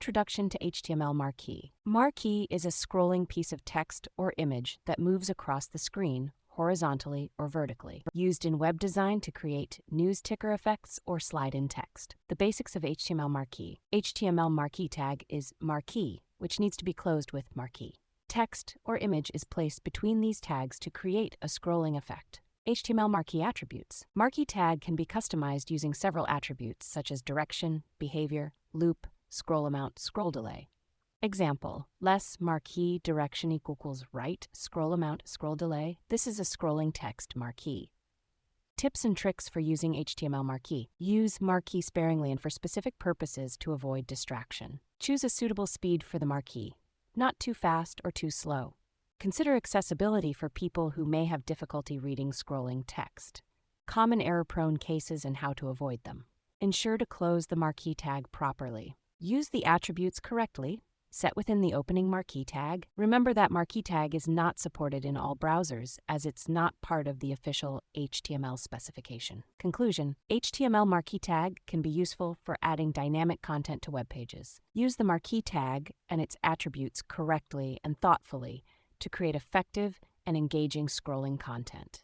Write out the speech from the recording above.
Introduction to HTML Marquee. Marquee is a scrolling piece of text or image that moves across the screen horizontally or vertically, used in web design to create news ticker effects or slide-in text. The basics of HTML Marquee. HTML Marquee tag is Marquee, which needs to be closed with Marquee. Text or image is placed between these tags to create a scrolling effect. HTML Marquee attributes. Marquee tag can be customized using several attributes such as direction, behavior, loop, scroll amount, scroll delay. Example, less marquee direction equals right, scroll amount, scroll delay. This is a scrolling text marquee. Tips and tricks for using HTML Marquee. Use Marquee sparingly and for specific purposes to avoid distraction. Choose a suitable speed for the marquee, not too fast or too slow. Consider accessibility for people who may have difficulty reading scrolling text. Common error-prone cases and how to avoid them. Ensure to close the marquee tag properly. Use the attributes correctly. Set within the opening marquee tag. Remember that marquee tag is not supported in all browsers as it's not part of the official HTML specification. Conclusion: HTML marquee tag can be useful for adding dynamic content to web pages. Use the marquee tag and its attributes correctly and thoughtfully to create effective and engaging scrolling content.